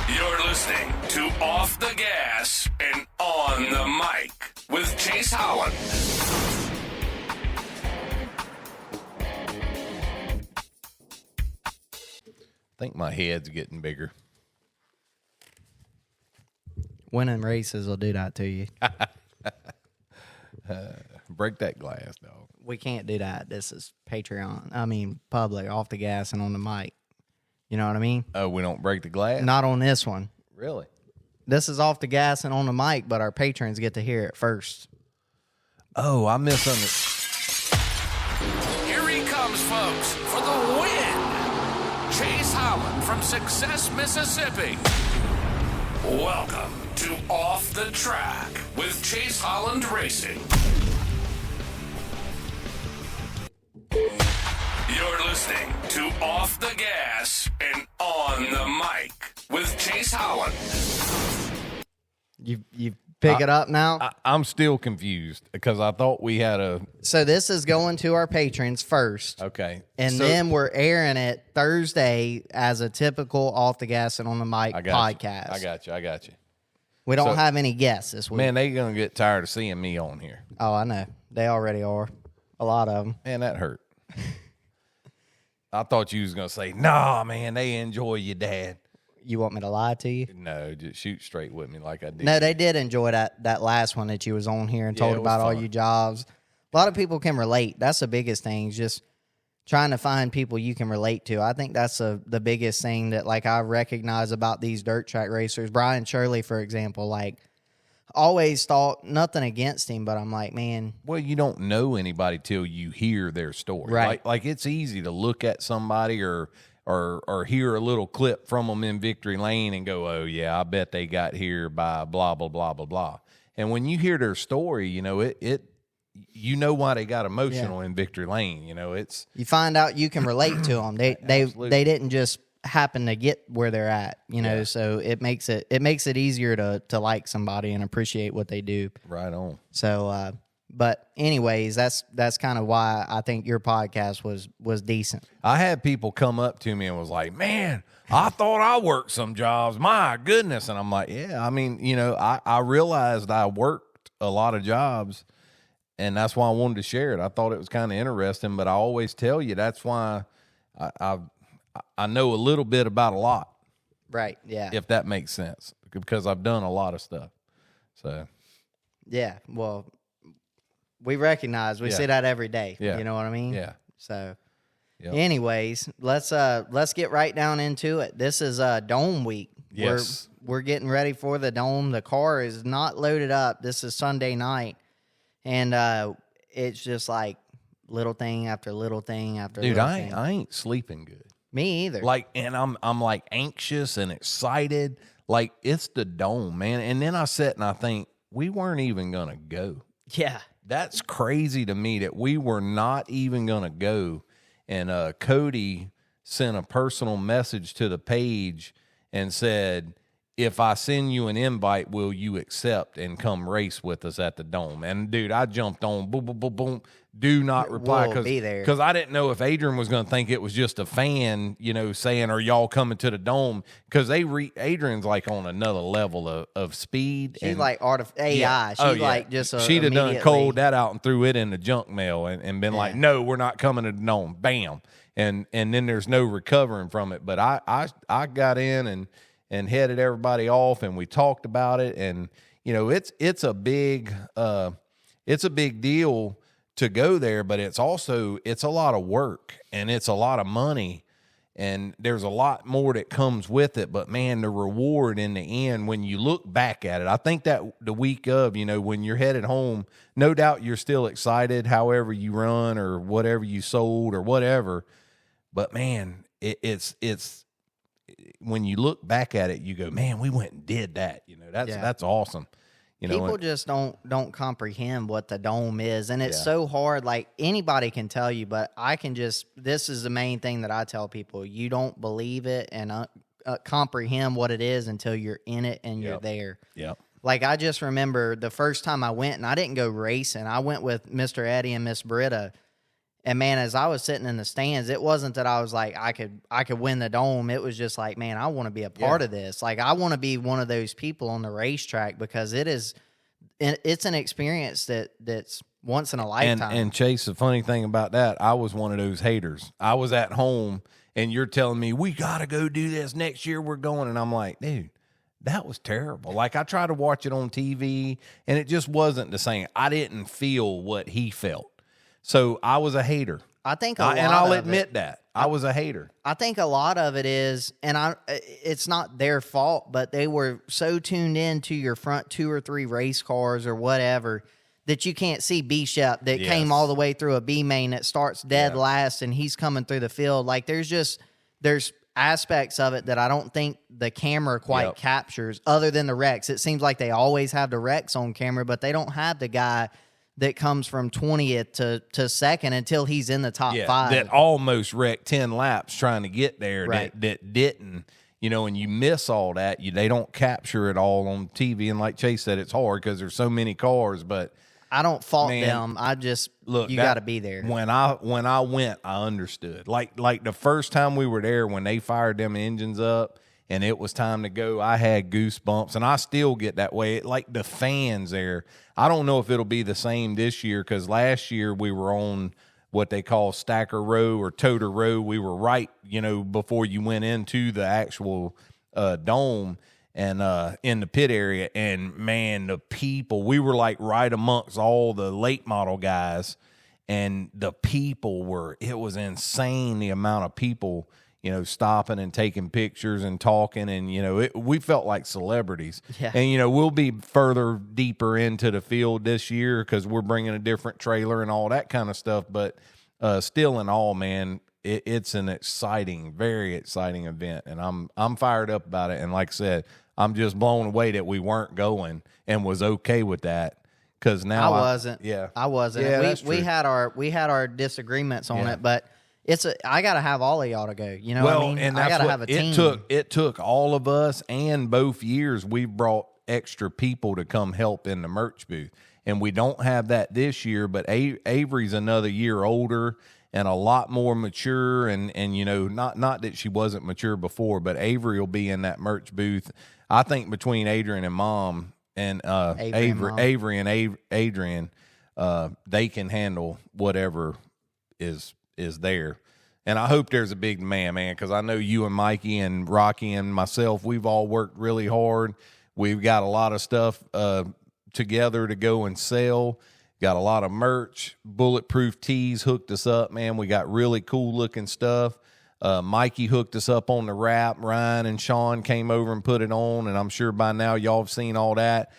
You're listening to Off the Gas and On the Mic with Chase Holland. I think my head's getting bigger. Winning races will do that to you. Break that glass, dog. We can't do that. This is Patreon. I mean, public, off the gas and on the mic. You know what I mean? Oh, we don't break the glass? Not on this one. Really? This is off the gas and on the mic, but our patrons get to hear it first. Oh, I misunderstood. Here he comes, folks, for the win. Chase Holland from Success, Mississippi. Welcome to Off the Track with Chase Holland Racing. You're listening to Off the Gas and On the Mic with Chase Holland. You pick it up now? I'm still confused because I thought we had a... So this is going to our patrons first. Okay. And then we're airing it Thursday as a typical Off the Gas and on the Mic podcast. I got you. We don't have any guests this week. Man, they're going to get tired of seeing me on here. Oh, I know. They already are. A lot of them. Man, that hurt. I thought you was going to say, nah, man, they enjoy you, Dad. You want me to lie to you? No, just shoot straight with me like I did. No, they did enjoy that last one that you was on here and Yeah, told it was about all fun. your jobs. A lot of people can relate. That's the biggest thing, is just trying to find people you can relate to. I think that's the biggest thing that, like, I recognize about these dirt track racers. Brian Shirley, for example, like, always thought nothing against him, but I'm like, man. Well, you don't know anybody till you hear their story. Right. Like it's easy to look at somebody or hear a little clip from them in Victory Lane and go, oh, yeah, I bet they got here by blah, blah, blah, blah, blah. And when you hear their story, you know, you know why they got emotional in Victory Lane. You know, You find out you can relate to them. They didn't just happen to get where they're at, you know, so it makes it easier to like somebody and appreciate what they do. Right on. So, but anyways, that's kind of why I think your podcast was decent. I had people come up to me and was like, man, I thought I worked some jobs. My goodness. And I'm like, yeah, I mean, you know, I realized I worked a lot of jobs, and that's why I wanted to share it. I thought it was kind of interesting, but I always tell you that's why I know a little bit about a lot. Right, yeah. If that makes sense, because I've done a lot of stuff. So, yeah, well, we recognize, we see that every day. Yeah. You know what I mean? Yeah. So, yep. anyways, let's get right down into it. This is Dome Week. Yes. We're getting ready for the Dome. The car is not loaded up. This is Sunday night, and it's just like little thing after little thing after dude, little thing. I ain't sleeping good. Me either. Like, and I'm like anxious and excited. Like, it's the Dome, man. And then I sit and I think we weren't even gonna go. Yeah. That's crazy to me that we were not even going to go. And Cody sent a personal message to the page and said, if I send you an invite, will you accept and come race with us at the Dome? And, dude, I jumped on, boom, boom, boom, boom. Do not reply. We'll be there. Because I didn't know if Adrian was going to think it was just a fan, you know, saying, are y'all coming to the Dome? Because Adrian's like on another level of speed. She's and, like AI. yeah. She's like just she'd have done immediately- cold that out and threw it in the junk mail and been like, no, we're not coming to the Dome. Bam. And then there's no recovering from it. But I got in and headed everybody off, and we talked about it. And, you know, it's a big deal to go there, but it's a lot of work and it's a lot of money, and there's a lot more that comes with it. But man, the reward in the end, when you look back at it, I think that the week of, you know, when you're headed home, no doubt you're still excited, however you run or whatever you sold or whatever. But man, it's when you look back at it, you go, man, we went and did that. You know, that's awesome. You know, people just don't comprehend what the Dome is, and it's so hard. Like, anybody can tell you, but this is the main thing that I tell people. You don't believe it and comprehend what it is until you're in it and you're there. Yep. Like, I just remember the first time I went, and I didn't go racing. I went with Mr. Eddie and Miss Britta, And man, as I was sitting in the stands, it wasn't that I was like, I could win the dome. It was just like, man, I want to be a part of this. Like, I want to be one of those people on the racetrack, because it's an experience that's once in a lifetime. And Chase, the funny thing about that, I was one of those haters. I was at home and you're telling me, we got to go do this next year. We're going. And I'm like, dude, that was terrible. Like, I tried to watch it on TV and it just wasn't the same. I didn't feel what he felt. So I was a hater. I think I'll admit that. I was a hater. I think a lot of it is, and it's not their fault, but they were so tuned in to your front 2 or 3 race cars or whatever that you can't see B-Shep that came all the way through a B main that starts dead last and he's coming through the field. Like, there's aspects of it that I don't think the camera quite captures, other than the wrecks. It seems like they always have the wrecks on camera, but they don't have the guy that comes from 20th to second until he's in the top 5. That almost wrecked 10 laps trying to get there, that didn't, and you miss all that. They don't capture it all on TV. And like Chase said, it's hard because there's so many cars, but I don't fault them. I just, look, you got to be there. When I went, I understood. Like the first time we were there, when they fired them engines up and it was time to go, I had goosebumps, and I still get that way. Like the fans there, I don't know if it'll be the same this year, because last year we were on what they call Stacker Row or Toter Row. We were right, before you went into the actual dome and in the pit area. And, man, the people, we were like right amongst all the late model guys, and the people it was insane, the amount of people stopping and taking pictures and talking, and, we felt like celebrities. Yeah. And, we'll be further deeper into the field this year because we're bringing a different trailer and all that kind of stuff. But still in all, man, it's an exciting, very exciting event. And I'm fired up about it. And like I said, I'm just blown away that we weren't going and was okay with that. Because now I wasn't. Yeah. I wasn't. Yeah, we had our disagreements on it, but I got to have all of y'all to go. You know what I mean? And I that's got to have a team. It took all of us, and both years we brought extra people to come help in the merch booth. And we don't have that this year, but Avery's another year older and a lot more mature. And not that she wasn't mature before, but Avery will be in that merch booth. I think between Adrian and Mom and Avery and Adrian, they can handle whatever is there. And I hope there's a big man, because I know you and Mikey and Rocky and myself, we've all worked really hard. We've got a lot of stuff together to go and sell. Got a lot of merch. Bulletproof tees hooked us up, man. We got really cool looking stuff. Mikey hooked us up on the wrap. Ryan and Sean came over and put it on, and I'm sure by now y'all have seen all that.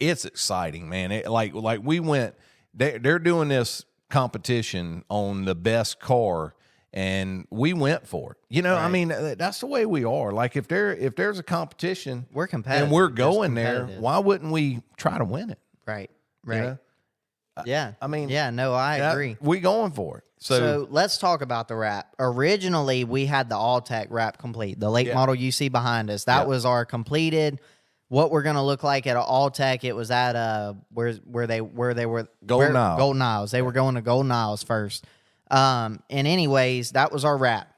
It's exciting, man. Like we went, they're doing this competition on the best car, and we went for it. Right. I mean, that's the way we are. Like, if there's a competition, we're competitive and we're going there, why wouldn't we try to win it? Right. Yeah. I mean, I agree. We going for it. So let's talk about the wrap. Originally, we had the All-Tech wrap complete, the late model you see behind us. That was our completed. What we're gonna look like at an All-Tech. It was at where they were Golden Isles. Golden Isles. They were going to Golden Isles first. And anyways, that was our wrap.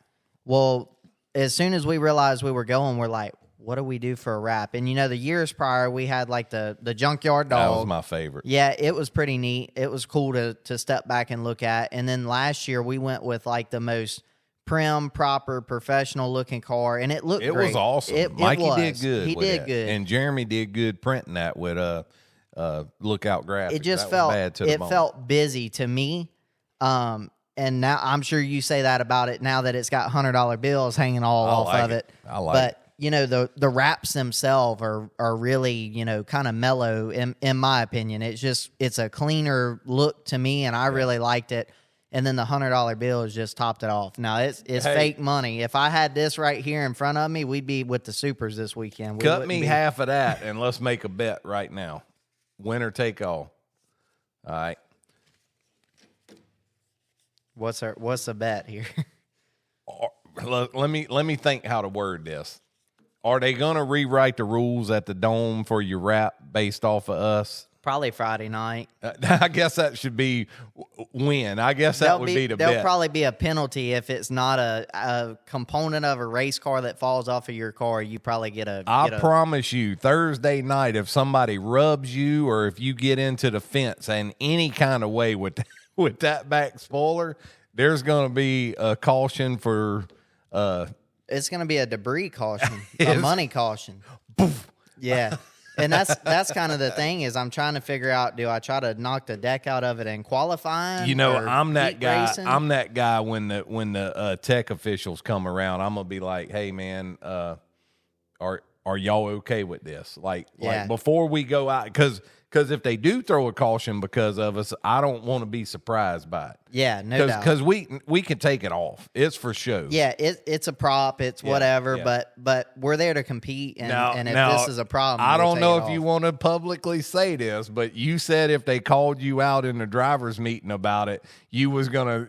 Well, as soon as we realized we were going, we're like, what do we do for a wrap? And the years prior, we had like the junkyard dog. That was my favorite. Yeah, it was pretty neat. It was cool to step back and look at. And then last year we went with like the most prim, proper, professional looking car, and it looked great. It was awesome. Mikey did good. He did good. And Jeremy did good printing that with Lookout Graphics. It just felt busy to me. And now I'm sure you say that about it now that it's got $100 bills hanging off of it. I like it. The wraps themselves are really, kind of mellow in my opinion. It's a cleaner look to me, and I really liked it. And then the $100 bill has just topped it off. Now it's fake money. If I had this right here in front of me, we'd be with the supers this weekend. Cut me half of that, and let's make a bet right now. Winner take all. All right. What's the bet here? Let me think how to word this. Are they gonna rewrite the rules at the dome for your wrap based off of us? Probably Friday night. I guess that should be when. I guess that would be the There'll bet. probably be a penalty if it's not a component of a race car that falls off of your car. You probably get a. I promise you, Thursday night, if somebody rubs you or if you get into the fence in any kind of way with that back spoiler, there's going to be a caution for. It's going to be a debris caution, a money caution. Yeah. And that's kind of the thing is I'm trying to figure out, do I try to knock the deck out of it in qualifying? You know, or I'm that heat guy. racing? I'm that guy when the tech officials come around. I'm gonna be like, hey man, are y'all okay with this? Like before we go out, because if they do throw a caution because of us, I don't want to be surprised by it. Yeah, no doubt. Because we can take it off. It's for show. Yeah, it's a prop. It's whatever. yeah. But we're there to compete. And if this is a problem, I we'll don't take know it if you off. want to publicly say this, but you said if they called you out in the drivers' meeting about it, you was gonna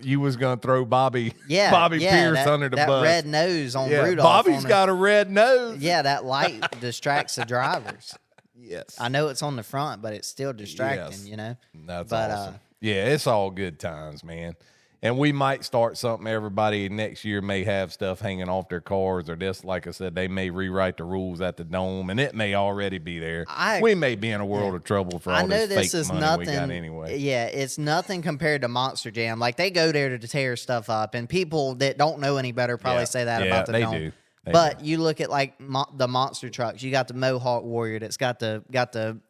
throw Bobby Pierce under the that bus. red nose on Yeah, Rudolph. Bobby's got a red nose. Yeah, that light distracts the drivers. Yes. I know it's on the front, but it's still distracting, Yes. you know? That's awesome. Yeah, it's all good times, man. And we might start something. Everybody next year may have stuff hanging off their cars or this. Like I said, they may rewrite the rules at the Dome, and it may already be there. We may be in a world of trouble for all this fake money we got anyway. Yeah, it's nothing compared to Monster Jam. Like, they go there to tear stuff up, and people that don't know any better probably say that about the Dome. Do. But you look at like the monster trucks. You got the Mohawk Warrior that's got the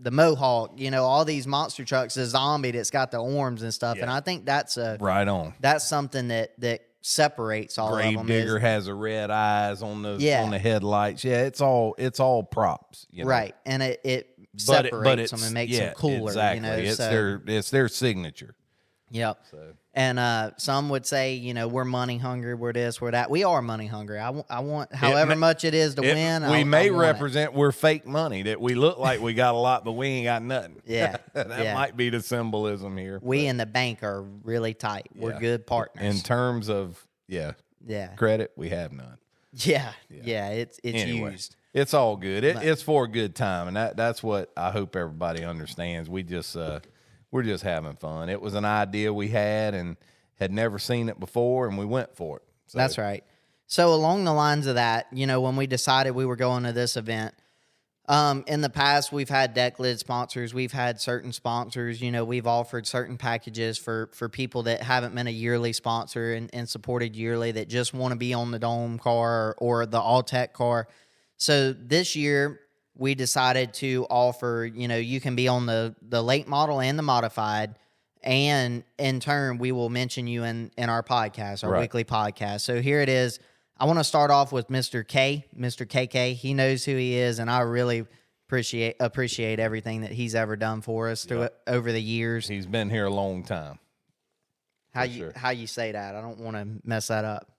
Mohawk. You know, all these monster trucks. The Zombie that's got the arms and stuff. Yeah. And I think that's right on. That's something that separates all of them. Gravedigger has a red eyes on the headlights. Yeah, it's all props. You know? Right, and it separates them and makes them cooler. Exactly, you know, it's their signature. Yep. So. And some would say, you know, we're money hungry, we're this, we're that. We are money hungry. I want however much it is to win. We may I want represent we're fake money, that we look like we got a lot, but we ain't got nothing. Yeah. That might be the symbolism here. We in the bank are really tight. We're good partners. In terms of credit, we have none. Yeah. It's Anyway, used. It's all good. It's for a good time, and that's what I hope everybody understands. We're just having fun. It was an idea we had and had never seen it before, and we went for it. So. That's right. So along the lines of that, you know, when we decided we were going to this event, in the past we've had deck lid sponsors, we've had certain sponsors, you know, we've offered certain packages for people that haven't been a yearly sponsor and supported yearly that just want to be on the Dome car or the All-Tech car. So this year, we decided to offer, you know, you can be on the late model and the modified, and in turn, we will mention you in our podcast, our weekly podcast. So here it is. I want to start off with Mr. K, Mr. KK. He knows who he is, and I really appreciate everything that he's ever done for us over the years. He's been here a long time. How you say that? I don't want to mess that up.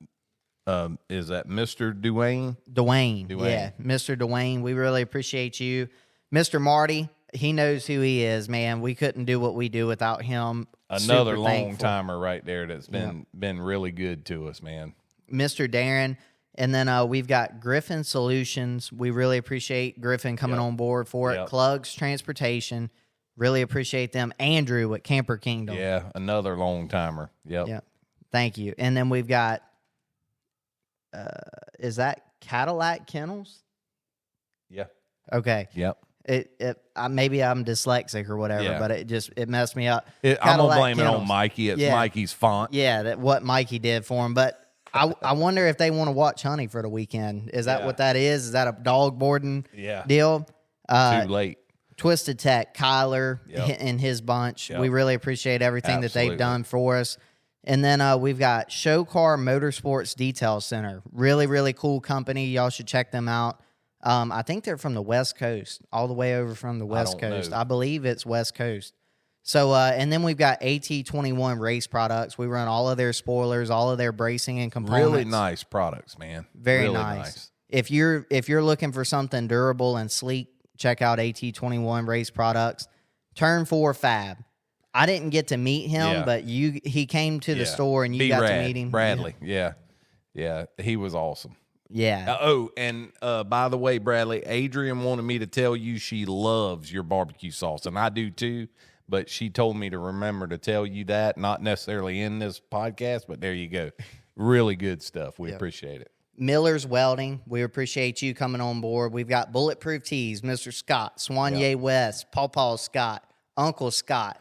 Is that Mr. Dwayne? Dwayne, yeah. Mr. Dwayne, we really appreciate you. Mr. Marty, he knows who he is, man. We couldn't do what we do without him. Another long-timer right there that's been really good to us, man. Mr. Darren, and then we've got Griffin Solutions. We really appreciate Griffin coming on board for it. Clugs Transportation, really appreciate them. Andrew at Camper Kingdom. Yeah, another long-timer. Yep. Thank you. And then we've got... is that Cadillac Kennels? Yeah. Okay. Yep. Maybe I'm dyslexic or whatever, but it messed me up. I'm gonna blame it on Mikey. It's Mikey's font. Yeah, what Mikey did for him. But I wonder if they want to watch Honey for the weekend. Is that what that is? Is that a dog boarding deal? Too late. Twisted Tech, Kyler and his bunch. We really appreciate everything that they've done for us. And then we've got Show Car Motorsports Detail Center. Really, really cool company. Y'all should check them out. I think they're from the West Coast, all the way over from the West Coast. I believe it's West Coast. So, and then we've got AT21 Race Products. We run all of their spoilers, all of their bracing and components. Really nice products, man. Very really nice. If you're looking for something durable and sleek, check out AT21 Race Products. Turn 4 Fab. I didn't get to meet him, but he came to the store and you got to meet him. Bradley, yeah, he was awesome. Yeah. And by the way, Bradley, Adrian wanted me to tell you she loves your barbecue sauce, and I do too. But she told me to remember to tell you that, not necessarily in this podcast, but there you go. Really good stuff. We appreciate it. Miller's Welding, we appreciate you coming on board. We've got Bulletproof Tees, Mr. Scott, Soigné West, Paw Scott, Uncle Scott,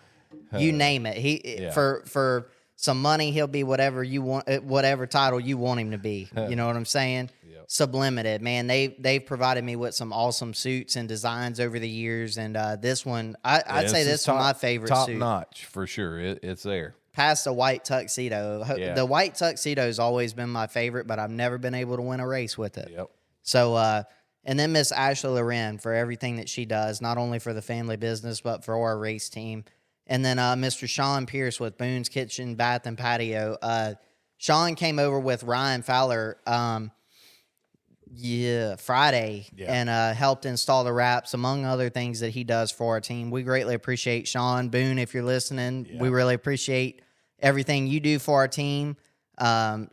you name it. For some money, he'll be whatever you want, whatever title you want him to be. You know what I'm saying? Yep. Sublimited, man. They've provided me with some awesome suits and designs over the years, and this one, I'd say this is my favorite top suit. Notch for sure. It's there. Past the white tuxedo. Yeah. The white tuxedo's always been my favorite, but I've never been able to win a race with it. Yep. So, and then Miss Ashley Loren for everything that she does, not only for the family business, but for our race team. And then Mr. Sean Pierce with Boone's Kitchen, Bath, and Patio. Sean came over with Ryan Fowler Friday and helped install the wraps, among other things that he does for our team. We greatly appreciate Sean. Boone, if you're listening, we really appreciate everything you do for our team. And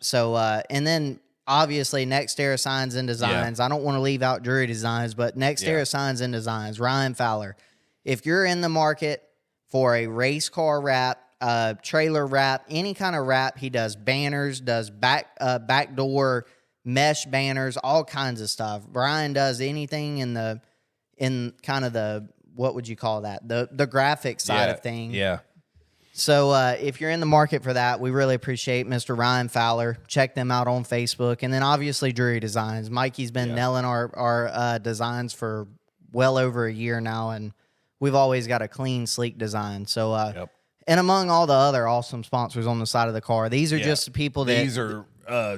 then obviously Next Era Signs and Designs. I don't want to leave out Drury Designs, but Next Era Signs and Designs, Ryan Fowler. If you're in the market for a race car wrap, trailer wrap, any kind of wrap, he does banners, does backdoor mesh banners, all kinds of stuff. Brian does anything in kind of the, what would you call that? The graphic side of things. Yeah. So if you're in the market for that, we really appreciate Mr. Ryan Fowler. Check them out on Facebook. And then obviously Drury Designs. Mikey's been nailing our designs for well over a year now, and we've always got a clean, sleek design. So, and among all the other awesome sponsors on the side of the car, these are just the people that... These are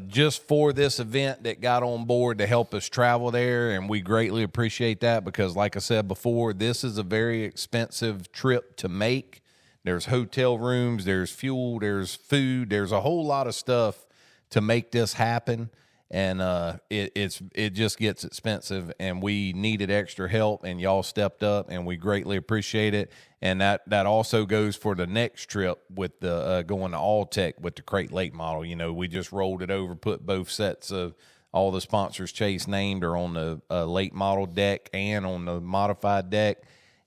just for this event that got on board to help us travel there, and we greatly appreciate that because, like I said before, this is a very expensive trip to make. There's hotel rooms, there's fuel, there's food, there's a whole lot of stuff to make this happen, and it just gets expensive, and we needed extra help, and y'all stepped up, and we greatly appreciate it. And that also goes for the next trip with the going to All Tech with the Crate Lake model. You know, we just rolled it over, put both sets of all the sponsors Chase named are on the late model deck and on the modified deck.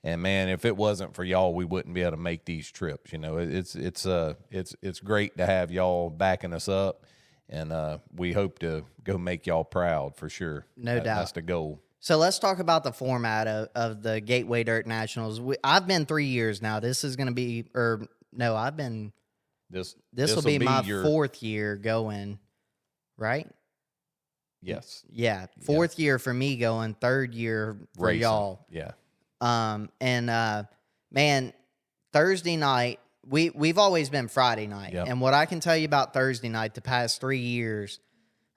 And man, if it wasn't for y'all, we wouldn't be able to make these trips. You know, it's great to have y'all backing us up, and we hope to go make y'all proud for sure. No doubt, that's the goal. So let's talk about the format of the Gateway Dirt Nationals. I've been 3 years now. This is going to be, I've been. This will be my fourth year going, right? Yes. Yeah, fourth year for me going, third year for Racing. y'all. Yeah. Man, Thursday night, we've always been Friday night. Yep. And what I can tell you about Thursday night the past 3 years,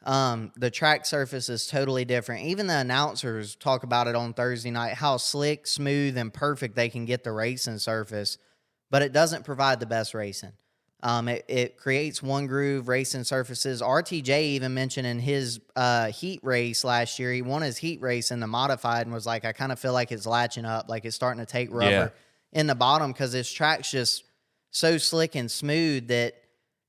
the track surface is totally different. Even the announcers talk about it on Thursday night, how slick, smooth, and perfect they can get the racing surface, but it doesn't provide the best racing. It creates one groove racing surfaces. RTJ even mentioned in his heat race last year, he won his heat race in the modified and was like, I kind of feel like it's latching up, like it's starting to take rubber in the bottom because this track's just so slick and smooth that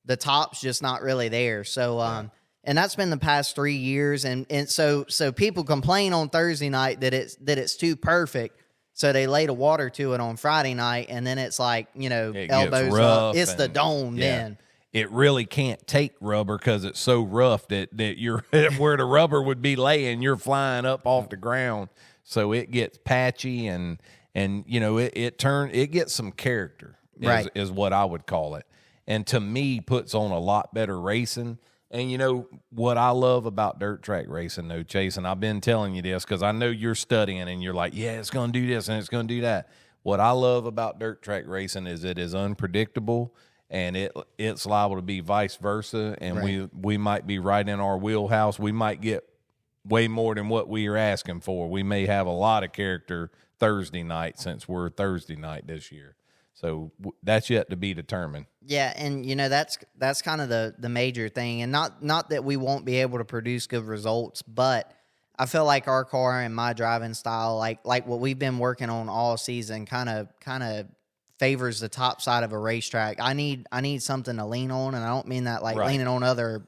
the top's just not really there. So, and that's been the past 3 years. And so people complain on Thursday night that it's too perfect. So they laid a water to it on Friday night, and then it's like, it elbows up. It's the dome then. It really can't take rubber because it's so rough that you're where the rubber would be laying, you're flying up off the ground. So it gets patchy and it gets some character, is what I would call it. And to me, puts on a lot better racing. And what I love about dirt track racing, though, Chase, and I've been telling you this because I know you're studying and you're like, yeah, it's going to do this and it's going to do that. What I love about dirt track racing is it is unpredictable, and it's liable to be vice versa. And we might be right in our wheelhouse. We might get way more than what we are asking for. We may have a lot of character Thursday night since we're Thursday night this year. So that's yet to be determined. Yeah, and that's kind of the major thing, and not that we won't be able to produce good results, but I feel like our car and my driving style, like what we've been working on all season, kind of favors the top side of a racetrack. I need something to lean on, and I don't mean that leaning on other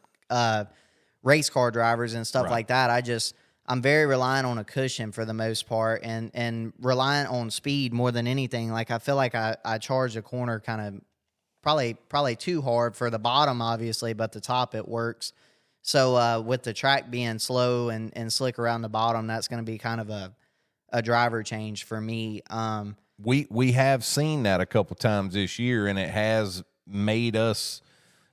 race car drivers and stuff like that. I'm very reliant on a cushion for the most part, and reliant on speed more than anything. Like, I feel like I charge the corner kind of probably too hard for the bottom, obviously, but the top, it works. So with the track being slow and slick around the bottom, that's going to be kind of a driver change for me. We have seen that a couple times this year, and it has made us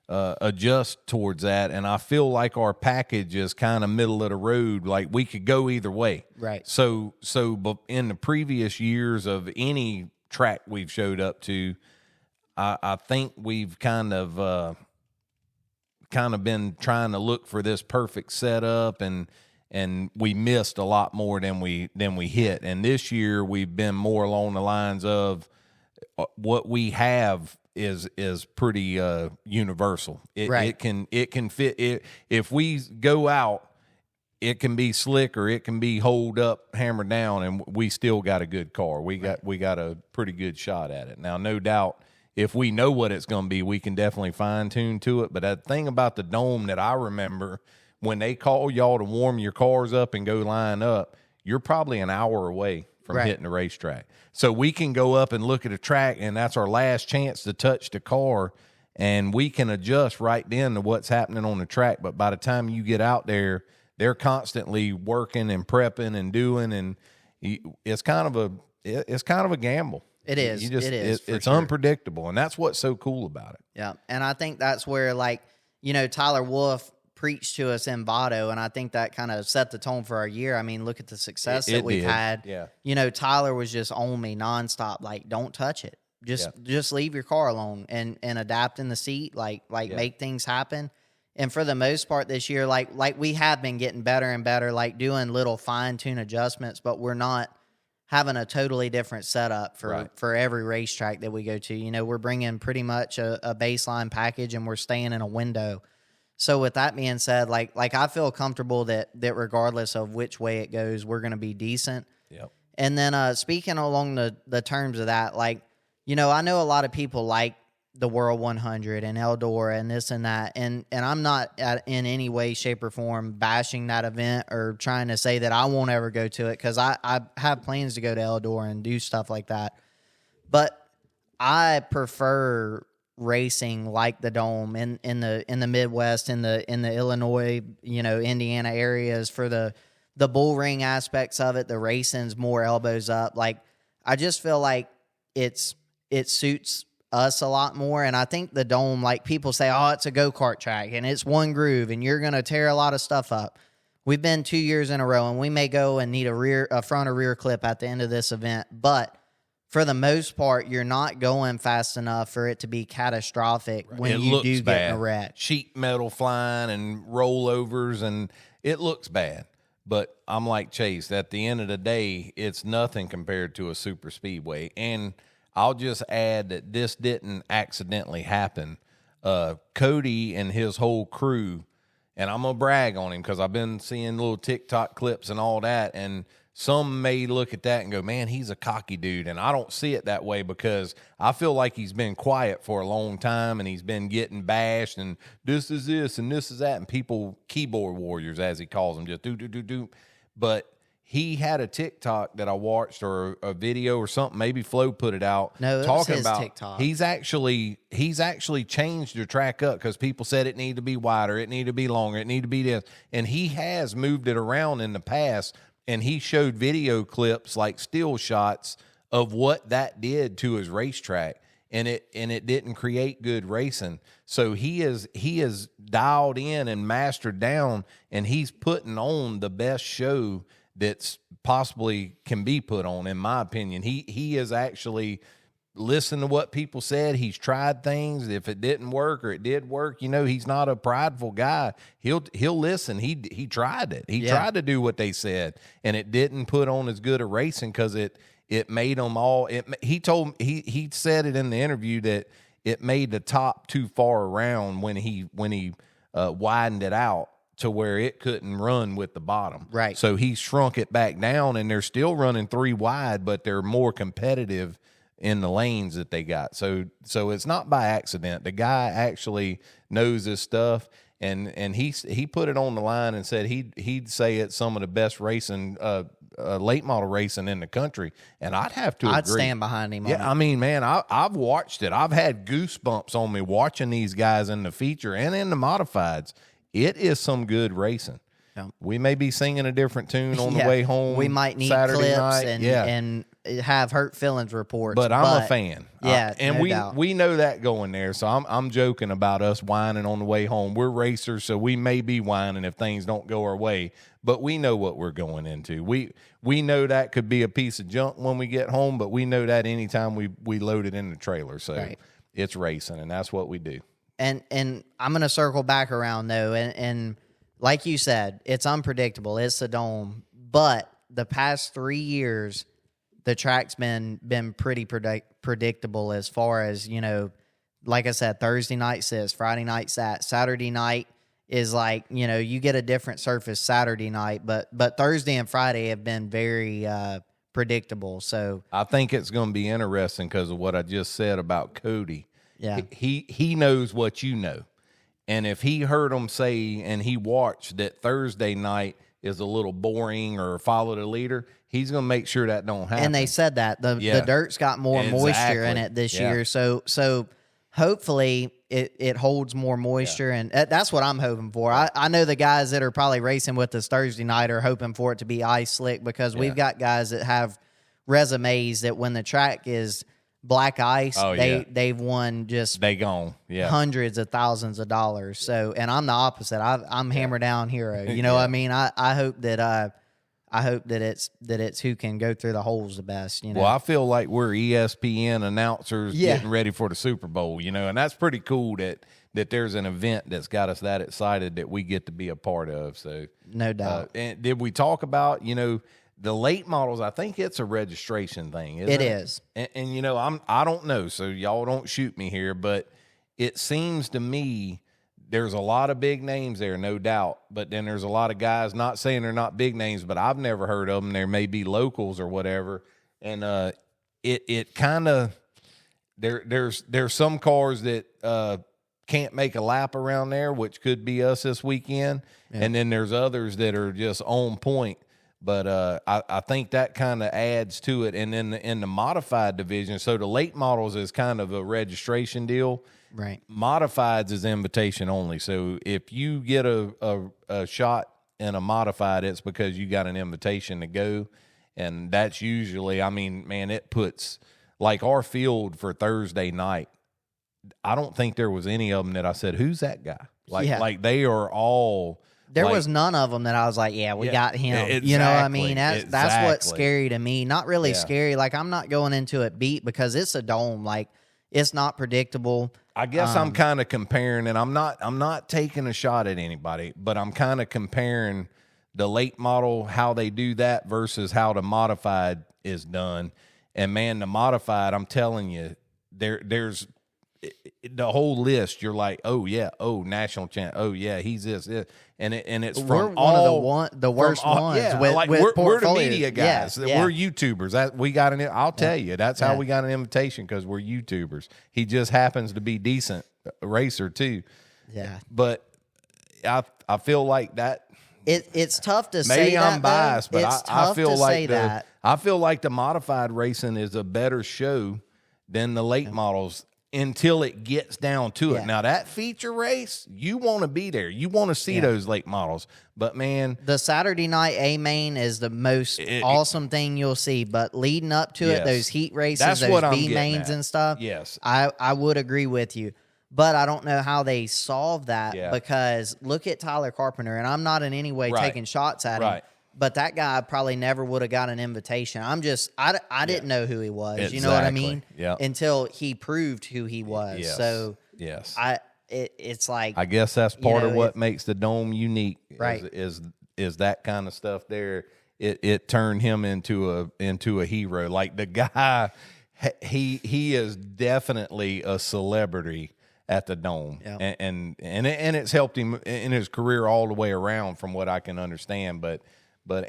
adjust towards that. And I feel like our package is kind of middle of the road. Like, we could go either way. Right. So but in the previous years of any track we've showed up to, I think we've kind of been trying to look for this perfect setup, and we missed a lot more than we hit. And this year we've been more along the lines of what we have is pretty universal. It can fit it. If we go out, it can be slick or it can be hold up, hammered down, and we still got a good car. We got a pretty good shot at it. Now, no doubt, if we know what it's going to be, we can definitely fine tune to it. But the thing about the Dome that I remember, when they call y'all to warm your cars up and go line up, you're probably an hour away from hitting the racetrack. So we can go up and look at a track, and that's our last chance to touch the car, and we can adjust right then to what's happening on the track. But by the time you get out there, they're constantly working and prepping and doing, and it's kind of a gamble. It is. It's unpredictable, and that's what's so cool about it. Yeah, and I think that's where, like, Tyler Wolff preached to us in Votto, and I think that kind of set the tone for our year. I mean, look at the success that we've had. Yeah. Tyler was just on me nonstop. Like, don't touch it. Just leave your car alone and adapt in the seat. Like make things happen. And for the most part this year, like we have been getting better and better, like doing little fine tune adjustments, but we're not having a totally different setup for every racetrack that we go to. We're bringing pretty much a baseline package, and we're staying in a window. So with that being said, like I feel comfortable that regardless of which way it goes, we're going to be decent. Yep. And then speaking along the terms of that, like, I know a lot of people like the World 100 and Eldora and this and that, and I'm not in any way, shape, or form bashing that event or trying to say that I won't ever go to it, because I have plans to go to Eldora and do stuff like that. But I prefer racing like the Dome in the Midwest, in the Illinois, Indiana areas, for the bull ring aspects of it. The racing's more elbows up. Like, I just feel like it suits us a lot more. And I think the Dome, like, people say, oh, it's a go-kart track and it's one groove and you're going to tear a lot of stuff up. We've been 2 years in a row, and we may go and need a front or rear clip at the end of this event, but for the most part, you're not going fast enough for it to be catastrophic when you do get in a wreck. Sheet metal flying and rollovers, and it looks bad. But I'm like Chase, at the end of the day, it's nothing compared to a super speedway. And I'll just add that this didn't accidentally happen. Cody and his whole crew, and I'm going to brag on him because I've been seeing little TikTok clips and all that, and some may look at that and go, man, he's a cocky dude. And I don't see it that way, because I feel like he's been quiet for a long time, and he's been getting bashed, and this is this and this is that, and people, keyboard warriors, as he calls them, just do. But he had a TikTok that I watched, or a video or something. Maybe Flo put it out. No, it was his TikTok. He's actually changed the track up, because people said it needed to be wider, it needed to be longer, it needed to be this, and he has moved it around in the past. And he showed video clips, like still shots, of what that did to his racetrack, and it didn't create good racing. So he is dialed in and mastered down, and he's putting on the best show that's possibly can be put on, in my opinion. He is actually listened to what people said. He's tried things. If it didn't work or it did work, he's not a prideful guy. He'll listen. He tried it. He tried to do what they said, and it didn't put on as good a racing, because it made them all. He said it in the interview that it made the top too far around when he widened it out to where it couldn't run with the bottom. Right. So he shrunk it back down, and they're still running 3 wide, but they're more competitive in the lanes that they got. So it's not by accident. The guy actually knows his stuff. and he put it on the line and said he'd say it's some of the best racing, late model racing in the country, and I'd have to I'd agree. stand behind him. Yeah, I mean, man, I've watched it. I've had goosebumps on me watching these guys in the feature and in the modifieds. It is some good racing. Yeah. We may be singing a different tune on the way home. We might need Saturday clips night. and have hurt feelings reports. But I'm a fan. Yeah, and no doubt. we know that going there. So I'm joking about us whining on the way home. We're racers, so we may be whining if things don't go our way. But we know what we're going into. We know that could be a piece of junk when we get home, but we know that anytime we load it in the trailer. So it's racing, and that's what we do. And I'm going to circle back around, though, and like you said, it's unpredictable. It's a dome. But the past 3 years, the track's been pretty predictable as far as, like I said, Thursday night sits, Friday night sat, Saturday night is like, you get a different surface Saturday night, but Thursday and Friday have been very predictable. So I think it's going to be interesting because of what I just said about Cody. Yeah. He knows what you know. And if he heard them say and he watched that Thursday night is a little boring or follow the leader, he's going to make sure that don't happen. And they said that the dirt's got more moisture in it this year. So hopefully it holds more moisture, and that's what I'm hoping for. I know the guys that are probably racing with us Thursday night are hoping for it to be ice slick because we've got guys that have resumes that when the track is black ice, they've won just hundreds of thousands of dollars. So, and I'm the opposite. I'm hammer down hero. You know what I mean? I hope that it's who can go through the holes the best. Well, I feel like we're ESPN announcers getting ready for the Super Bowl. And that's pretty cool that there's an event that's got us that excited that we get to be a part of. So no doubt. And did we talk about the late models? I think it's a registration thing. Isn't it? It is. And I don't know, so y'all don't shoot me here, but it seems to me there's a lot of big names there, no doubt. But then there's a lot of guys, not saying they're not big names, but I've never heard of them. There may be locals or whatever. And it kind of there's some cars that can't make a lap around there, which could be us this weekend. Yeah. And then there's others that are just on point. But I think that kind of adds to it. And then in the modified division, so the late models is kind of a registration deal. Right. Modifieds is invitation only. So if you get a shot in a modified, it's because you got an invitation to go. And that's usually, it puts, like our field for Thursday night, I don't think there was any of them that I said, who's that guy? Like they are all... There was none of them that I was like, we got him. Exactly, you know what I mean? That's what's scary to me. Not really scary. Like, I'm not going into it beat because it's a dome. Like, it's not predictable. I guess I'm kind of comparing, and I'm not taking a shot at anybody, but I'm kind of comparing the late model, how they do that versus how the modified is done. And man, the modified, I'm telling you, there's the whole list. You're like, national champ. Oh yeah, he's this. And it's from we're one of the worst ones. Yeah, with we're the media guys. Yeah. We're YouTubers. We got I'll tell you, that's how we got an invitation because we're YouTubers. He just happens to be decent racer too. Yeah, but I feel like that. It's tough to say. Maybe I'm that, biased, though. but I feel like I feel like the modified racing is a better show than the late models. Until it gets down to it. Now, that feature race, you want to be there. You want to see those late models. But, man... The Saturday night A-main is the most awesome thing you'll see. But leading up to it, those heat races, those B-mains and stuff, I would agree with you. But I don't know how they solve that because look at Tyler Carpenter. And I'm not in any way taking shots at him. But that guy probably never would have got an invitation. I didn't know who he was. Exactly. You know what I mean? Yeah. Until he proved who he was. Yes. So it's like, I guess that's part of what makes the dome unique. Right. Is that kind of stuff there? It turned him into a hero. Like the guy, he is definitely a celebrity at the dome, and it's helped him in his career all the way around, from what I can understand. But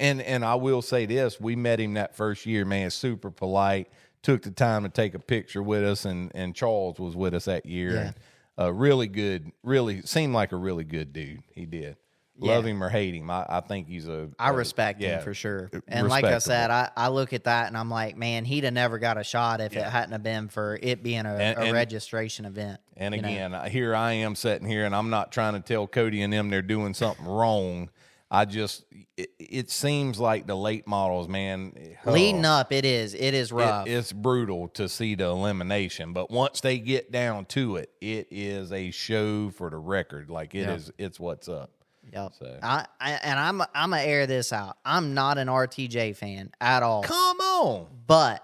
I will say this: we met him that first year, man, super polite, took the time to take a picture with us, and Charles was with us that year. really good, really seemed like a really good dude. He did. Yeah. Love him or hate him, I think he's I respect him for sure. And like I said, I look at that and I'm like, man, he'd have never got a shot if it hadn't have been for it being a registration event. And again, here I am sitting here, and I'm not trying to tell Cody and them they're doing something wrong. It seems like the late models, man. Leading up, it is rough. It's brutal to see the elimination, but once they get down to it, it is a show for the record. Like it's what's up. Yep. So. I'm gonna air this out. I'm not an RTJ fan at all. Come on, but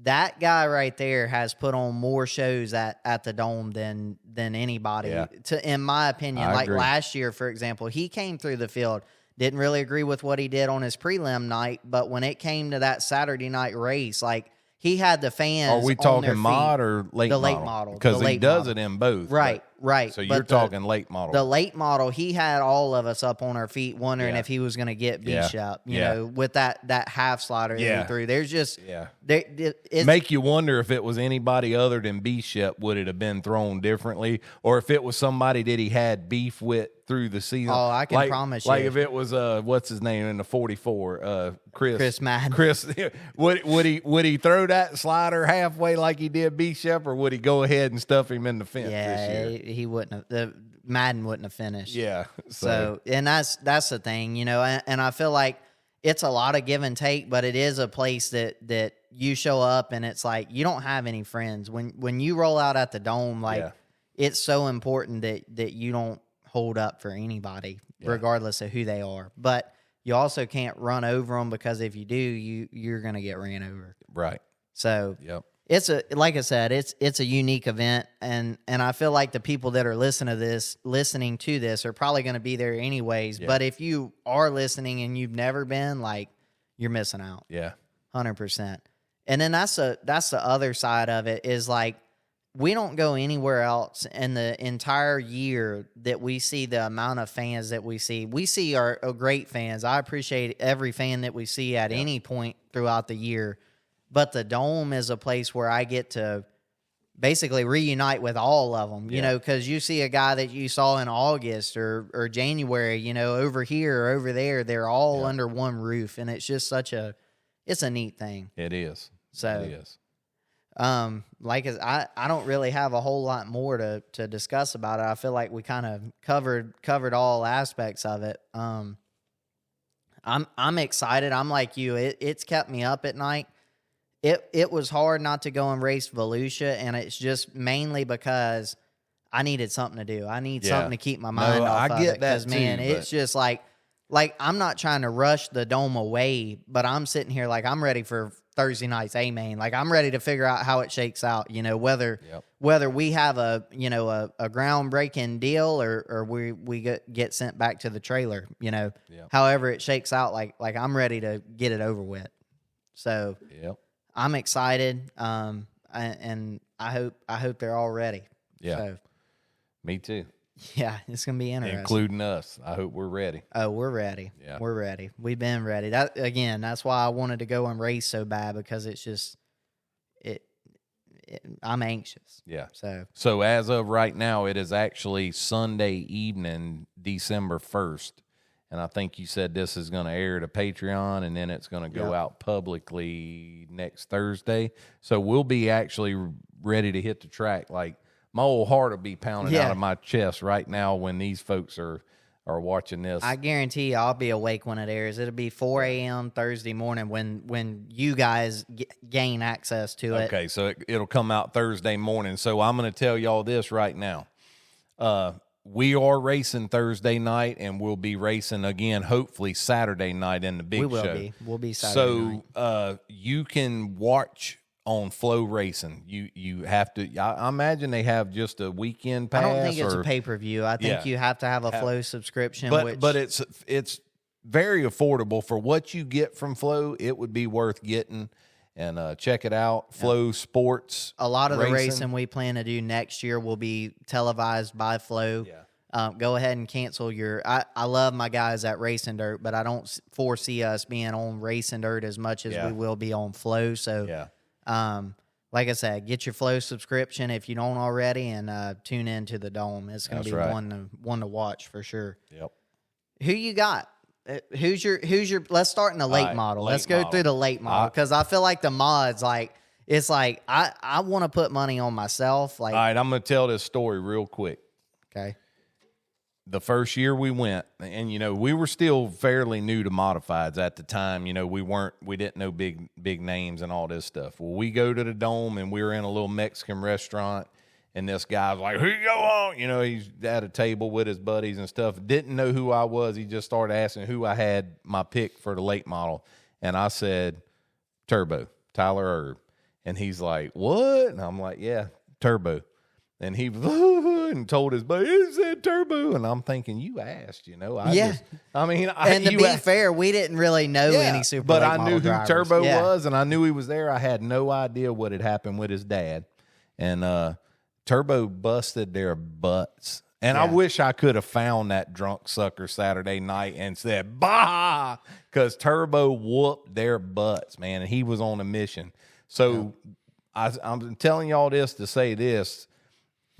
that guy right there has put on more shows at the Dome than anybody. Yeah. In my opinion, I agree. last year, for example, he came through the field. Didn't really agree with what he did on his prelim night, but when it came to that Saturday night race, like he had the fans. Are we talking mod or late model? The late model. Because he does it in both. Right. So you're talking late model. The late model, he had all of us up on our feet wondering if he was going to get Bishop, you know, with that half slider that he threw. There's just make you wonder if it was anybody other than Bishop, would it have been thrown differently? Or if it was somebody that he had beef with through the season. Oh, I can promise you. Like if it was what's his name in the 44, Chris Madden. Chris, would he throw that slider halfway like he did Bishop, or would he go ahead and stuff him in the fence this year? He wouldn't have. Madden wouldn't have finished. Yeah. So and that's the thing, you know, and I feel like it's a lot of give and take, but it is a place that you show up and it's like you don't have any friends. When you roll out at the Dome, like it's so important that you don't hold up for anybody, regardless of who they are. But you also can't run over them, because if you do, you're gonna get ran over. Right. So it's like I said, it's a unique event, and I feel like the people that are listening to this are probably going to be there anyways. Yeah. But if you are listening and you've never been, like, you're missing out. Yeah, 100%. And then that's the other side of it, is like we don't go anywhere else in the entire year that we see the amount of fans that we see. We see our great fans. I appreciate every fan that we see at any point throughout the year. But the Dome is a place where I get to basically reunite with all of them, you know, because you see a guy that you saw in August or January, you know, over here or over there, they're all under one roof. And it's just it's a neat thing. It is. So, it is. I don't really have a whole lot more to discuss about it. I feel like we kind of covered all aspects of it. I'm excited. I'm like you. It's kept me up at night. It was hard not to go and race Volusia, and it's just mainly because I needed something to do. I need something to keep my mind off of it. I get that too, man, it's just like I'm not trying to rush the Dome away, but I'm sitting here like I'm ready for Thursday night's A-Main. Like I'm ready to figure out how it shakes out, you know, whether we have a groundbreaking deal or we get sent back to the trailer, you know. However it shakes out, like I'm ready to get it over with. So I'm excited, and I hope they're all ready. Yeah, so, me too. Yeah, it's gonna be interesting, including us. I hope we're ready. Oh, we're ready. Yeah, we're ready. We've been ready. That's why I wanted to go and race so bad, because it's just I'm anxious. Yeah. So as of right now, it is actually Sunday evening, December 1st. And I think you said this is going to air to Patreon, and then it's going to go out publicly next Thursday. So we'll be actually ready to hit the track. Like, my old heart will be pounding out of my chest right now when these folks are watching this. I guarantee you I'll be awake when it airs. It'll be 4 a.m. Thursday morning when you guys gain access to it. Okay, so it'll come out Thursday morning. So I'm going to tell y'all this right now. We are racing Thursday night, and we'll be racing again, hopefully Saturday night in the big show. We will be. We'll be Saturday night. So you can watch on Flow Racing. You have to. I imagine they have just a weekend pass. I don't think it's a pay-per-view. I think you have to have a Flow subscription. But it's very affordable for what you get from Flow. It would be worth getting. And check it out, Flow Sports. A lot of the racing we plan to do next year will be televised by Flow. Yeah. Go ahead and cancel your. I love my guys at Racing Dirt, but I don't foresee us being on Racing Dirt as much as we will be on Flow. So, like I said, get your Flow subscription if you don't already, and tune in to the Dome. It's going to be one to watch for sure. Yep. Who you got? Who's your? Let's start in the late model. Let's go through the late model because I feel like the mods, like it's like I want to put money on myself. Like, all right, I'm going to tell this story real quick. Okay. The first year we went, and we were still fairly new to modifieds at the time. We didn't know big names and all this stuff. Well, we go to the Dome, and we were in a little Mexican restaurant, and this guy was like, "Who you go on?" He's at a table with his buddies and stuff. Didn't know who I was. He just started asking who I had my pick for the late model, and I said, "Turbo, Tyler Erb," and he's like, "What?" And I'm like, "Yeah, Turbo." And he and told his buddy, he said Turbo. And I'm thinking, you asked, And to be fair, we didn't really know any super but late I knew model who drivers. Turbo was, and I knew he was there. I had no idea what had happened with his dad. And Turbo busted their butts. And I wish I could have found that drunk sucker Saturday night and said, bah, because Turbo whooped their butts, man. And he was on a mission. So I'm telling y'all this to say this.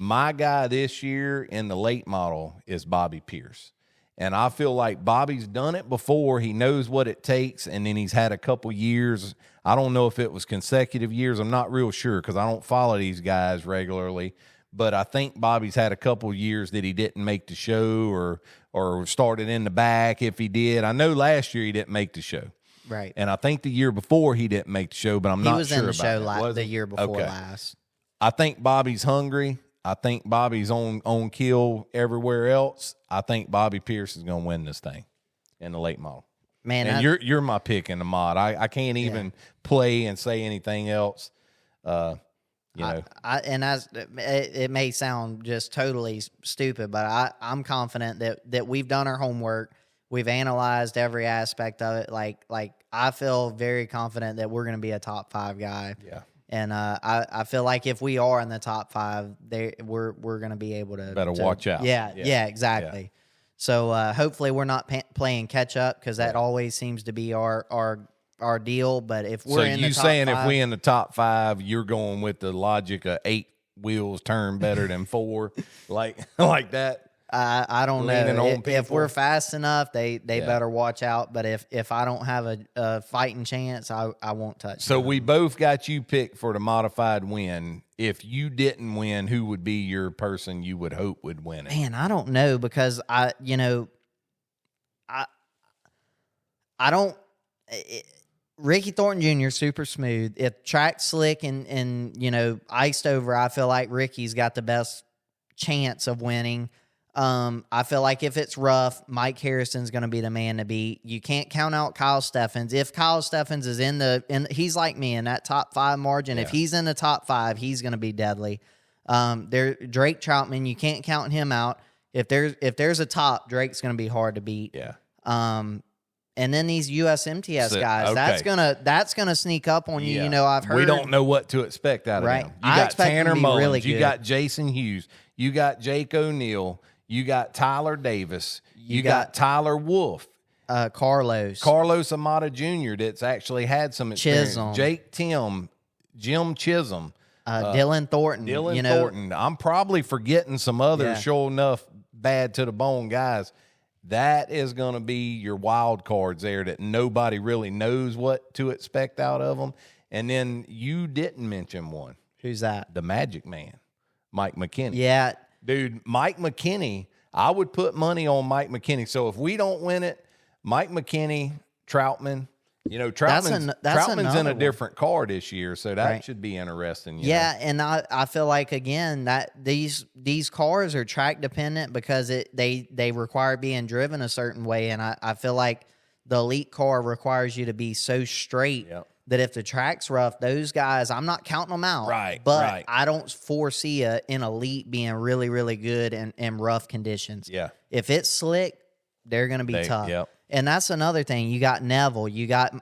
My guy this year in the late model is Bobby Pierce. And I feel like Bobby's done it before. He knows what it takes, and then he's had a couple years. I don't know if it was consecutive years. I'm not real sure because I don't follow these guys regularly. But I think Bobby's had a couple years that he didn't make the show or started in the back if he did. I know last year he didn't make the show. Right. And I think the year before he didn't make the show, but I'm not sure about that. He was in the show the year before last. I think Bobby's hungry. I think Bobby's on kill everywhere else. I think Bobby Pierce is going to win this thing in the late model. Man, and you're my pick in the mod. I can't even play and say anything else. It may sound just totally stupid, but I'm confident that we've done our homework. We've analyzed every aspect of it. Like I feel very confident that we're going to be a top 5 guy. Yeah. And I feel like if we are in the top 5, we're going to be able to watch out. Yeah, exactly. Yeah. So hopefully we're not playing catch up because that always seems to be our deal. But if we're in the top 5, if we in the top 5, you're going with the logic of 8 wheels turn better than 4, like that. I don't know. If we're fast enough, they better watch out. But if I don't have a fighting chance, I won't touch. So them. we both got you picked for the modified win. If you didn't win, who would be your person you would hope would win it? Man, I don't know because I don't. Ricky Thornton Jr. super smooth. If track's slick and iced over, I feel like Ricky's got the best chance of winning. I feel like if it's rough, Mike Harrison's going to be the man to beat. You can't count out Kyle Steffens. If Kyle Steffens is he's like me in that top 5 margin. Yeah. If he's in the top 5, he's going to be deadly. Drake Troutman, you can't count him out. If there's a top, Drake's going to be hard to beat. Yeah. And then these USMTS guys, that's gonna sneak up on you. Yeah. I've heard we don't know what to expect out of them. You got Tanner Mullins, really you got Jason Hughes, you got Jake O'Neill, you got Tyler Davis, you got Tyler Wolf, Carlos Amata Jr. that's actually had some experience. Chisholm. Jake Tim, Jim Chisholm, Dylan Thornton. Thornton. I'm probably forgetting some other sure enough bad to the bone guys. That is going to be your wild cards there that nobody really knows what to expect out of them. And then you didn't mention one. Who's that? The Magic Man, Mike McKinney. Yeah. Dude, Mike McKinney, I would put money on Mike McKinney. So if we don't win it, Mike McKinney, Troutman, Troutman's in a different car this year, so that should be interesting. Yeah, and I feel like, again, that these cars are track dependent because they require being driven a certain way, and I feel like the elite car requires you to be so straight that if the track's rough, those guys, I'm not counting them out. But I don't foresee an elite being really, really good in rough conditions. Yeah. If it's slick, they're going to be tough. Yep. And that's another thing. You got Neville. You got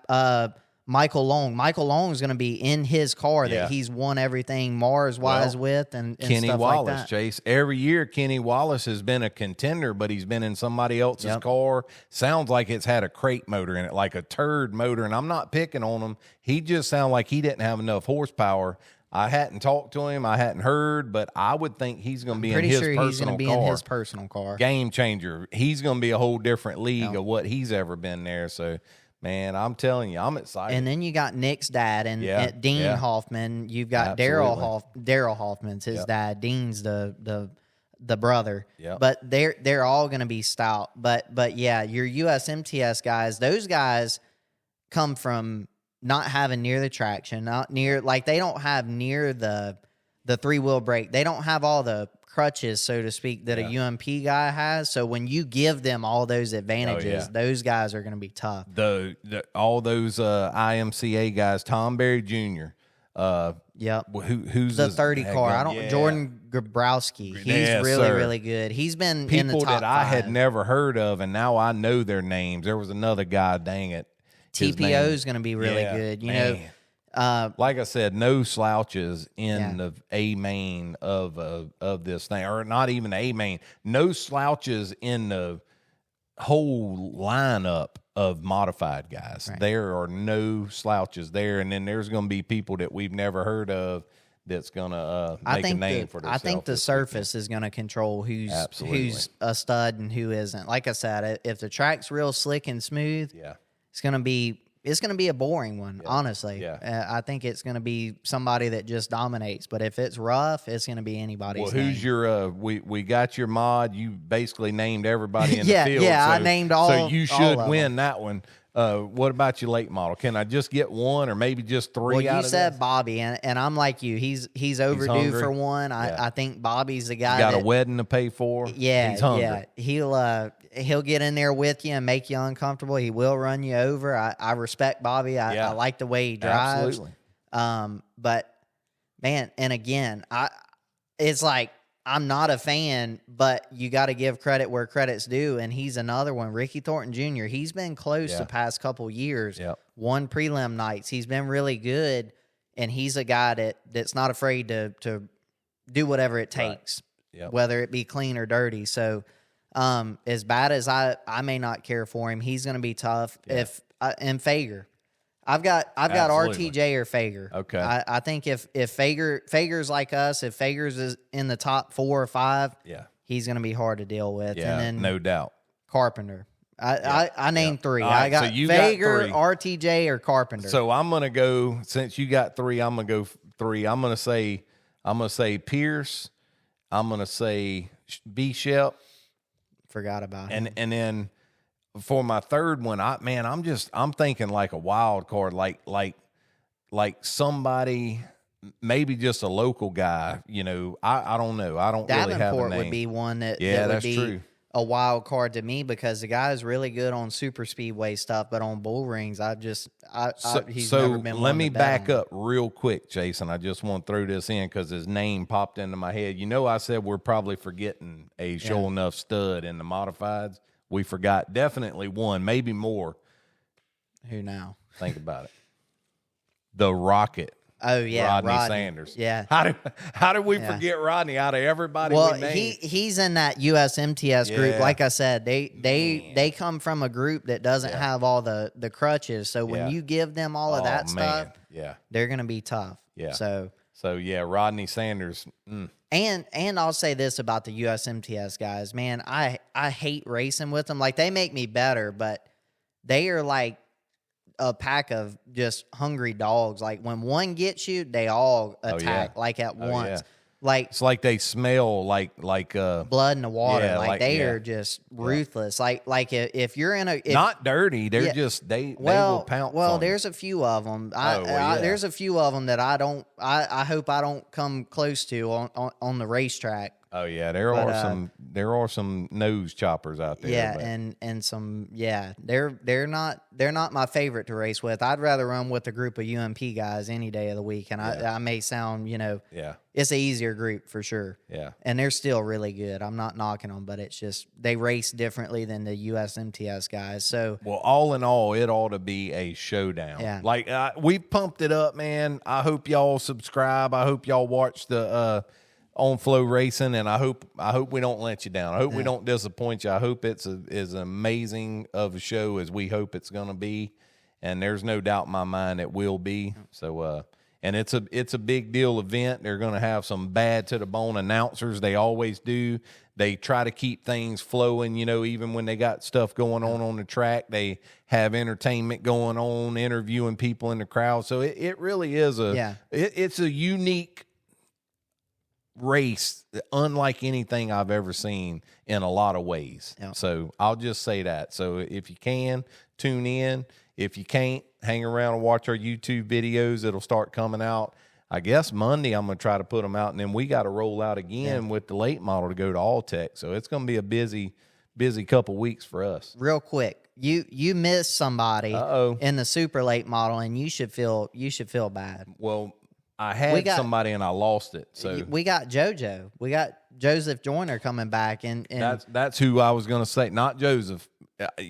Michael Long. Michael Long is going to be in his car that he's won everything Mars-wise with and Kenny stuff Wallace, like that. Chase. Every year, Kenny Wallace has been a contender, but he's been in somebody else's car. Sounds like it's had a crate motor in it, like a turd motor, and I'm not picking on him. He just sounded like he didn't have enough horsepower. I hadn't talked to him. I hadn't heard, but I would think he's going to be in Pretty his sure personal he's going to be car. in his personal car. Game changer. He's going to be a whole different league of what he's ever been there. So, man, I'm telling you, I'm excited. And then you got Nick's dad and Dean Hoffman. You've got Daryl Hoffman's his dad. Dean's the brother. Yep. But they're all going to be stout. But yeah, your USMTS guys, those guys come from not having near the traction, not near, like they don't have near the 3-wheel brake. They don't have all the crutches, so to speak, that a UMP guy has. So when you give them all those advantages, those guys are going to be tough. All those IMCA guys, Tom Berry Jr. Who's the 30 car? Jordan Gabrowski. He's really good. He's been people in the top that I 5. had never heard of, and now I know their names. There was another guy. Dang it. TPO is going to be really good. You know, like I said, no slouches in the A main of this thing, or not even A main. No slouches in the whole lineup of modified guys. Right. There are no slouches there, and then there's going to be people that we've never heard of that's going to make a name for themselves. I think the surface is going to control who's a stud and who isn't. Like I said, if the track's real slick and smooth, it's going to be a boring one, honestly. Yeah. I think it's going to be somebody that just dominates. But if it's rough, it's going to be anybody's. Well, who's your? We got your mod. You basically named everybody in the field. Yeah, I named all. So you should win that one. What about your late model? Can I just get one, or maybe just 3? Well, you said this? Bobby, and I'm like you. He's overdue for one. I think Bobby's the guy. Got a wedding to pay for. Yeah, he's hungry. Yeah. He'll get in there with you and make you uncomfortable. He will run you over. I respect Bobby. I like the way he drives. Absolutely. But man, and again, it's like I'm not a fan, but you got to give credit where credit's due. And he's another one, Ricky Thornton Jr. He's been close the past couple years. Won prelim nights. He's been really good, and he's a guy that's not afraid to do whatever it takes, whether it be clean or dirty. So. As bad as I may not care for him, he's going to be tough. And Fager, I've got RTJ or Fager. Okay, I think if Fager's like us, if Fager's is in the top 4 or 5, he's going to be hard to deal with. Yeah, and then no doubt. Carpenter. I named 3. Right, I got so you Fager, got 3. RTJ, or Carpenter. So I'm going to go, since you got 3, I'm going to go 3. I'm going to say Pierce. I'm going to say B. Shep. Forgot about him. And then for my third one, I'm thinking like a wild card, like somebody, maybe just a local guy. You know, I don't know. I don't really have a name. Davenport would be one that would be true. A wild card to me, because the guy is really good on super speedway stuff, but on bull rings, he's never been. Let me back up real quick, Jason. I just want to throw this in because his name popped into my head. You know, I said we're probably forgetting a sure enough stud in the modifieds. We forgot definitely one, maybe more. Who now? Think about it. The Rocket. Oh yeah, Rodney Sanders. Yeah. How did we forget Rodney out of everybody? Well, he's in that USMTS group. Like I said, they come from a group that doesn't have all the crutches. So when you give them all of that stuff, they're gonna be tough. Yeah. So Rodney Sanders. And I'll say this about the USMTS guys, man. I hate racing with them. Like, they make me better, but they are like a pack of just hungry dogs. Like, when one gets you, they all attack like at once. Yeah. Like, it's like they smell like blood in the water. They are just ruthless. Like if you're in a not dirty, they're just they will pounce. Well, there's a few of them. There's a few of them that I hope I don't come close to on the racetrack. Oh yeah, there are some nose choppers out there. Yeah, and some they're not my favorite to race with. I'd rather run with a group of UMP guys any day of the week. And I may sound it's an easier group for sure. Yeah, and they're still really good. I'm not knocking them, but it's just they race differently than the USMTS guys. So all in all, it ought to be a showdown. Yeah, like we pumped it up, man. I hope y'all subscribe. I hope y'all watch the. On Flow Racing, and I hope we don't let you down. I hope we don't disappoint you. I hope it's as amazing of a show as we hope it's going to be, and there's no doubt in my mind it will be. So And it's a big deal event. They're going to have some bad to the bone announcers. They always do. They try to keep things flowing, even when they got stuff going on the track. They have entertainment going on, interviewing people in the crowd. So it really is it's a unique race, unlike anything I've ever seen in a lot of ways. Yeah. So I'll just say that. So if you can, tune in. If you can't, hang around and watch our YouTube videos. It'll start coming out. I guess Monday I'm going to try to put them out, and then we got to roll out again with the late model to go to All Tech. So it's going to be a busy couple weeks for us. Real quick, you missed somebody in the super late model, and you should feel bad. Well, I had somebody and I lost it. So we got JoJo. We got Joseph Joyner coming back, and that's who I was going to say. Not Joseph.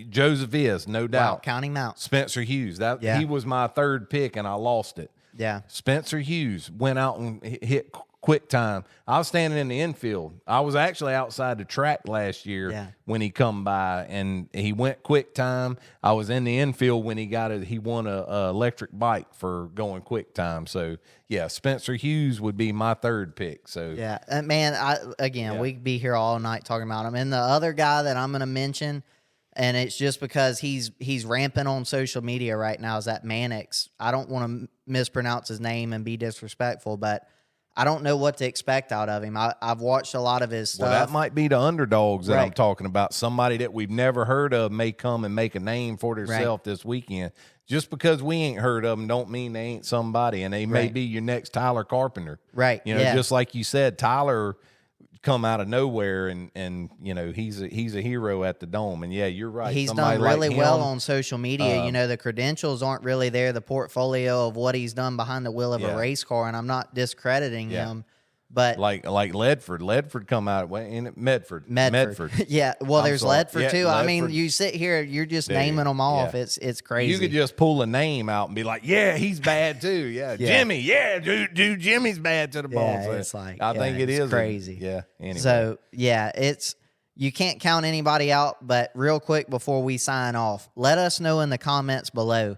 Joseph is no doubt. Wow, count him out. Spencer Hughes. He was my third pick, and I lost it. Yeah. Spencer Hughes went out and hit quick time. I was standing in the infield. I was actually outside the track last year when he come by, and he went quick time. I was in the infield when he won a electric bike for going quick time. So yeah, Spencer Hughes would be my third pick. So yeah, man, we could be here all night talking about him. And the other guy that I'm going to mention, and it's just because he's rampant on social media right now, is that Mannix. I don't want to mispronounce his name and be disrespectful, but I don't know what to expect out of him. I've watched a lot of his stuff. Well, that might be the underdogs that I'm talking about. Somebody that we've never heard of may come and make a name for themselves this weekend. Just because we ain't heard of them don't mean they ain't somebody, and they may be your next Tyler Carpenter. Right. Just like you said, Tyler come out of nowhere, and he's a hero at the Dome. And yeah, you're right. He's done really well on social media. The credentials aren't really there, the portfolio of what he's done behind the wheel of a race car, and I'm not discrediting him. But like Ledford come out Medford. Yeah, well, there's Ledford too. Ledford. I mean, you sit here, you're just naming them off. Yeah. It's crazy. You could just pull a name out and be like, yeah, he's bad too. Yeah, Jimmy. Yeah, dude, Jimmy's bad to the ball. Yeah, so it's like I think it is crazy. Yeah. Anyway. So yeah, you can't count anybody out. But real quick before we sign off, let us know in the comments below.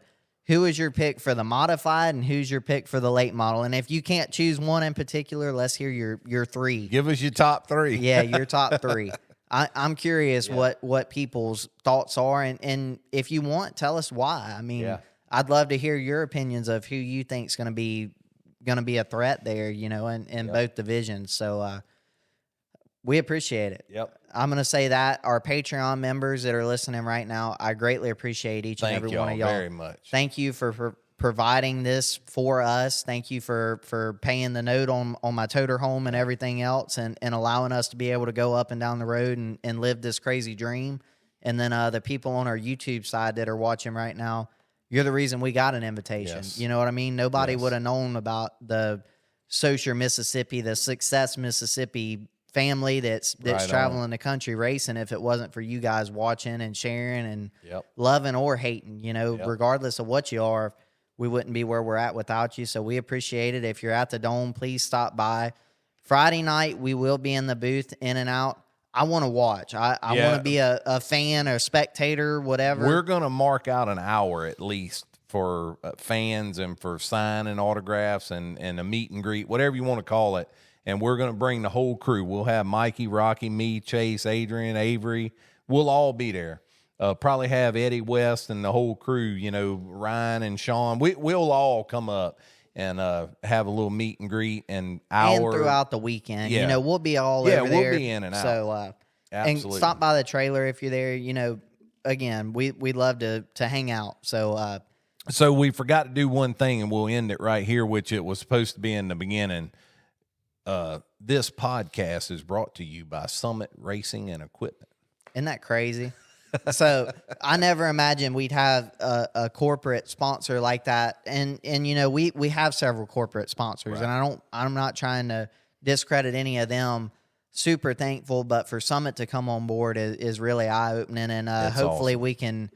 Who is your pick for the modified, and who's your pick for the late model? And if you can't choose one in particular, let's hear your three. Give us your top three. Yeah, your top three. I'm curious what people's thoughts are, and if you want, tell us why. I mean, I'd love to hear your opinions of who you think is going to be a threat there, in both divisions. So we appreciate it. Yep. I'm going to say that our Patreon members that are listening right now, I greatly appreciate each and every one of y'all. Very much. Thank you for providing this for us. Thank you for paying the note on my toter home and everything else, and allowing us to be able to go up and down the road and live this crazy dream. And then the people on our YouTube side that are watching right now, you're the reason we got an invitation. Yes. You know what I mean? Nobody would have known about the Saucier, Mississippi, the Success, Mississippi family that's traveling the country racing if it wasn't for you guys watching and sharing and loving or hating. Regardless of what you are, we wouldn't be where we're at without you. So we appreciate it. If you're at the Dome, please stop by. Friday night, we will be in the booth, in and out. I want to watch. I want to be a fan or a spectator, whatever. We're going to mark out an hour at least for fans and for signing autographs and a meet and greet, whatever you want to call it. And we're going to bring the whole crew. We'll have Mikey, Rocky, me, Chase, Adrian, Avery. We'll all be there. Probably have Eddie West and the whole crew, Ryan and Sean. We'll all come up and have a little meet and greet and throughout the weekend. Yeah. We'll be all over there. We'll be in and out. So, absolutely. And stop by the trailer if you're there. Again, we'd love to hang out. So we forgot to do one thing, and we'll end it right here, which it was supposed to be in the beginning. This podcast is brought to you by Summit Racing and Equipment. Isn't that crazy? So I never imagined we'd have a corporate sponsor like that. And we have several corporate sponsors, and I'm not trying to discredit any of them. Super thankful, but for Summit to come on board is really eye-opening, and hopefully we can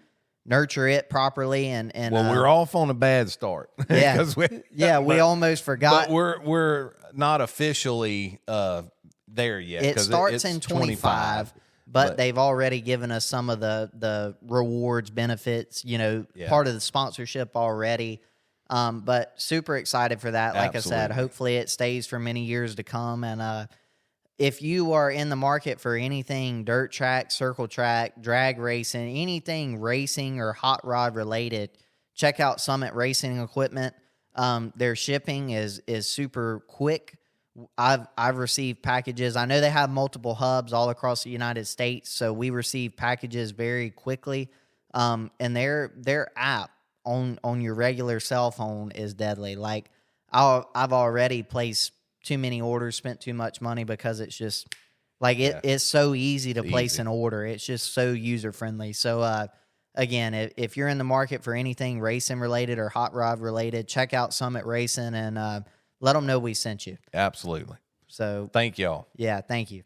nurture it properly. And we're off on a bad start. Yeah, we almost forgot. But we're not officially there yet. It starts in 25, but they've already given us some of the rewards benefits. Part of the sponsorship already. But super excited for that. Like Absolutely. I said, hopefully it stays for many years to come. And if you are in the market for anything dirt track, circle track, drag racing, anything racing or hot rod related, check out Summit Racing Equipment. Their shipping is super quick. I've received packages. I know they have multiple hubs all across the United States, so we receive packages very quickly. And their app on your regular cell phone is deadly. Like I've already placed too many orders, spent too much money because it's just like it's so easy to place an order. It's just so user friendly. So again, if you're in the market for anything racing related or hot rod related, check out Summit Racing and let them know we sent you. Absolutely. So Thank y'all. yeah, thank you.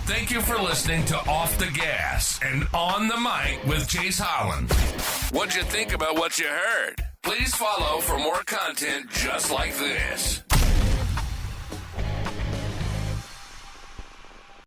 Thank you for listening to Off the Gas and On the Mic with Chase Holland. What'd you think about what you heard? Please follow for more content just like this.